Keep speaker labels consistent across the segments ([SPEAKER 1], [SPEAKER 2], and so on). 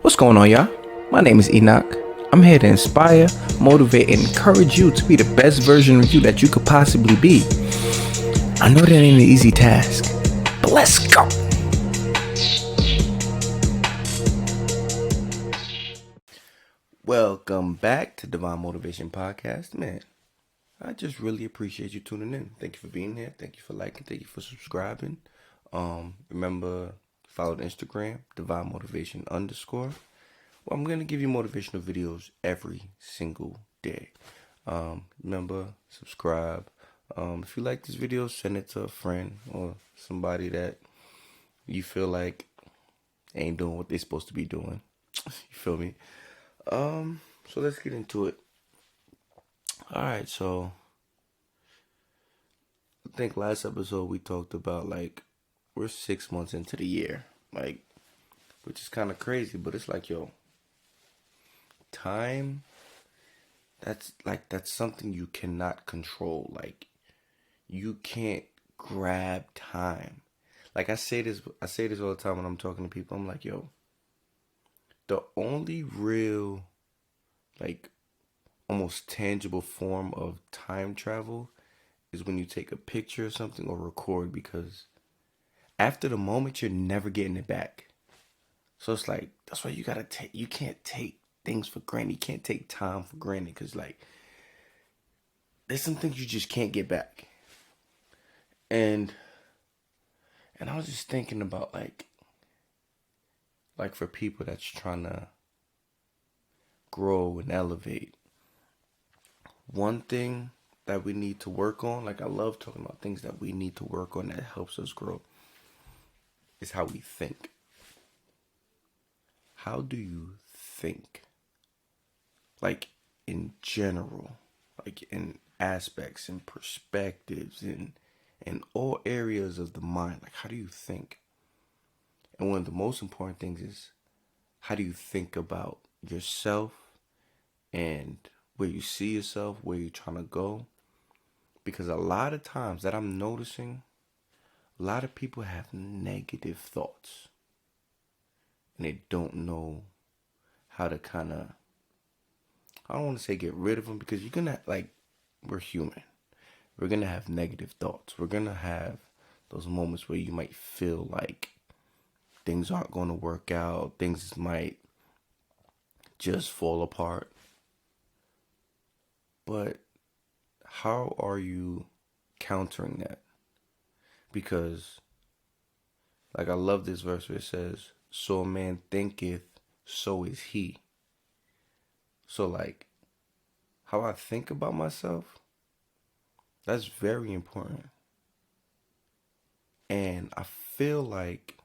[SPEAKER 1] What's going on, y'all? My name is Enoch. I'm here to inspire, motivate, and encourage you to be the best version of you that you could possibly be. I know that ain't an easy task, but let's go. Welcome back to Divine Motivation Podcast. Man, I just really appreciate you tuning in. Thank you for being here. Thank you for liking. Thank you for subscribing. Remember, follow the Instagram, Divine Motivation _. Well, I'm going to give you motivational videos every single day. Remember, subscribe. If you like this video, send it to a friend or somebody that you feel like ain't doing what they're supposed to be doing. You feel me? So let's get into it. Alright, so I think last episode we talked about we're 6 months into the year. Which is kind of crazy, but it's like, yo, time, that's something you cannot control. Like, you can't grab time. Like, I say this all the time when I'm talking to people. I'm like, yo, the only real, almost tangible form of time travel is when you take a picture or something or record, because after the moment, you're never getting it back. So it's like, that's why you can't take things for granted. You can't take time for granted, because there's some things you just can't get back. And I was just thinking about for people that's trying to grow and elevate, one thing that we need to work on, I love talking about things that we need to work on that helps us grow, is how we think. How do you think? In general, in aspects and perspectives and in all areas of the mind. How do you think? And one of the most important things is, how do you think about yourself and where you see yourself, where you're trying to go? Because a lot of times that I'm noticing, a lot of people have negative thoughts and they don't know how to I don't want to say get rid of them, because you're going to, we're human. We're going to have negative thoughts. We're going to have those moments where you might feel like things aren't going to work out. Things might just fall apart. But how are you countering that? Because, I love this verse where it says, so a man thinketh, so is he. So, how I think about myself, that's very important. And I feel like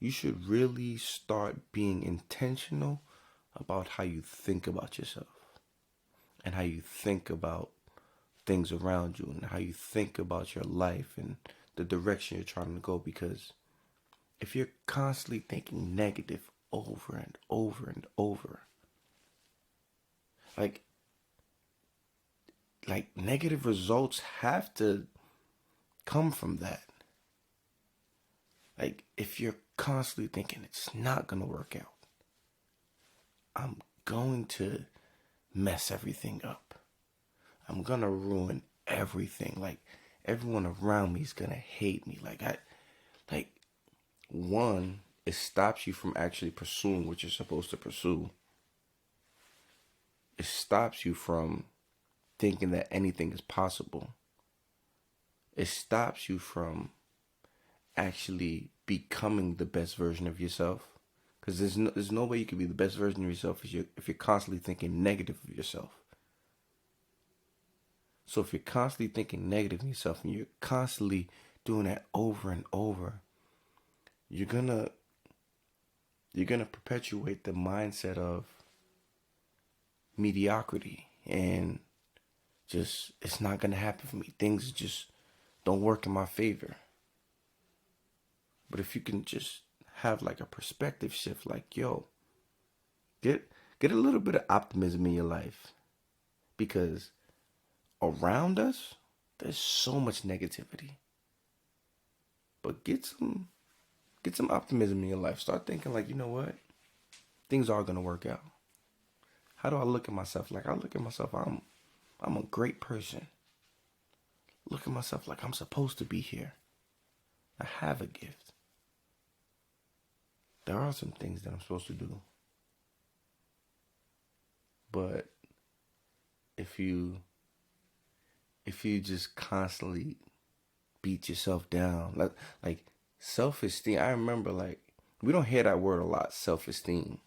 [SPEAKER 1] you should really start being intentional about how you think about yourself and how you think about things around you and how you think about your life and the direction you're trying to go. Because if you're constantly thinking negative over and over and over, negative results have to come from that. If you're constantly thinking it's not gonna work out, I'm going to mess everything up, I'm gonna ruin everything, everyone around me is gonna hate me, one, it stops you from actually pursuing what you're supposed to pursue. It stops you from thinking that anything is possible. It stops you from actually becoming the best version of yourself. Because there's no way you can be the best version of yourself if you're constantly thinking negative of yourself. So if you're constantly thinking negative of yourself and you're constantly doing that over and over, you're gonna perpetuate the mindset of mediocrity, and just, it's not gonna happen for me. Things just don't work in my favor. But if you can just have a perspective shift, yo, get a little bit of optimism in your life, because around us there's so much negativity. But get some optimism in your life. Start thinking you know what? things are gonna work out. How do I look at myself? Like I look at myself, I'm a great person. Look at myself like I'm supposed to be here. I have a gift. There are some things that I'm supposed to do. But if you just constantly beat yourself down, like self-esteem, I remember like we don't hear that word a lot, self-esteem.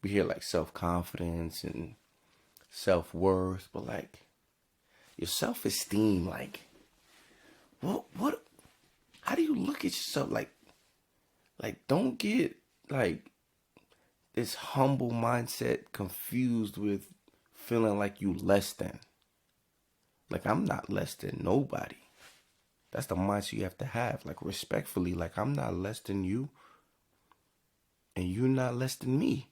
[SPEAKER 1] We hear like self-confidence and self-worth, but like your self-esteem, like what how do you look at yourself? Like don't get like this humble mindset confused with feeling like you less than. Like I'm not less than nobody. That's the mindset you have to have. Like respectfully, like I'm not less than you and you're not less than me.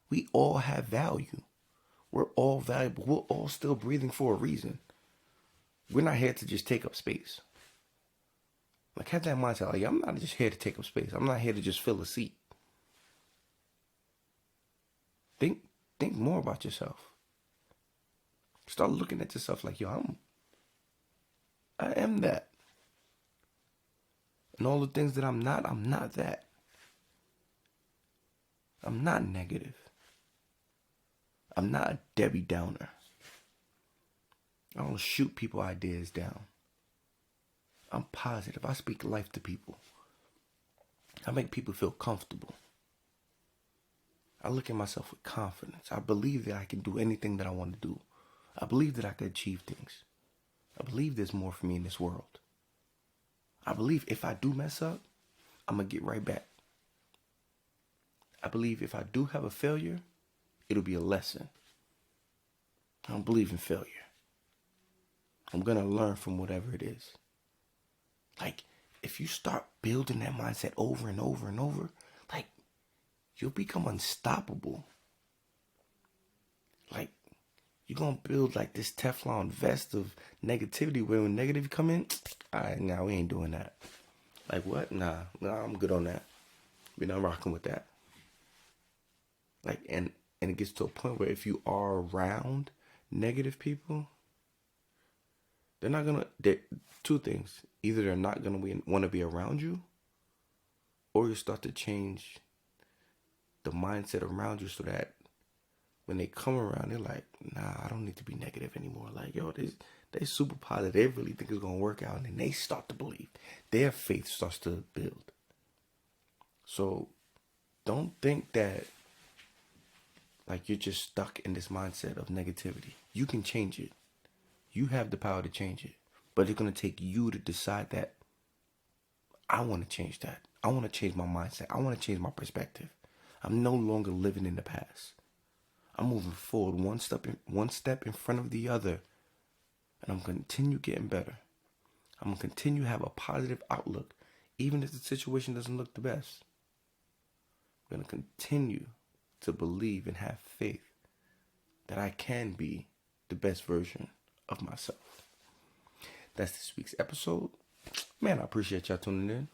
[SPEAKER 1] We all have value. We're all valuable. We're all still breathing for a reason. We're not here to just take up space. Like have that mindset. Like I'm not just here to take up space. I'm not here to just fill a seat. Think more about yourself. Start looking at yourself like, yo, I am that. And all the things that I'm not that. I'm not negative. I'm not a Debbie Downer. I don't shoot people ideas down. I'm positive. I speak life to people. I make people feel comfortable. I look at myself with confidence. I believe that I can do anything that I want to do. I believe that I can achieve things. I believe there's more for me in this world. I believe if I do mess up, I'm going to get right back. I believe if I do have a failure, it'll be a lesson. I don't believe in failure. I'm going to learn from whatever it is. Like, if you start building that mindset over and over and over, like, you'll become unstoppable. Like, you're going to build like this Teflon vest of negativity where when negative come in, all right, now we ain't doing that. Like what? Nah, I'm good on that. We're not rocking with that. Like, and it gets to a point where if you are around negative people, they're not going to, two things. Either they're not going to want to be around you, or you start to change the mindset around you so that when they come around, they're like, nah, I don't need to be negative anymore. Like, yo, they super positive. They really think it's going to work out. And then they start to believe. Their faith starts to build. So don't think that like you're just stuck in this mindset of negativity. You can change it. You have the power to change it. But it's going to take you to decide that I want to change that. I want to change my mindset. I want to change my perspective. I'm no longer living in the past. I'm moving forward one step in front of the other. And I'm going to continue getting better. I'm going to continue to have a positive outlook, even if the situation doesn't look the best. I'm going to continue to believe and have faith that I can be the best version of myself. That's this week's episode. Man, I appreciate y'all tuning in.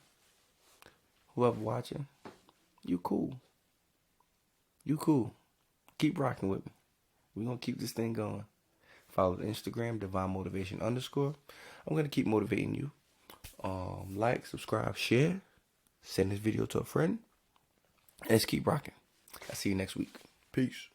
[SPEAKER 1] Whoever watching, you cool. You cool. Keep rocking with me. We're going to keep this thing going. Follow the Instagram, Divine Motivation _. I'm going to keep motivating you. Like, subscribe, share. Send this video to a friend. And let's keep rocking. I'll see you next week. Peace.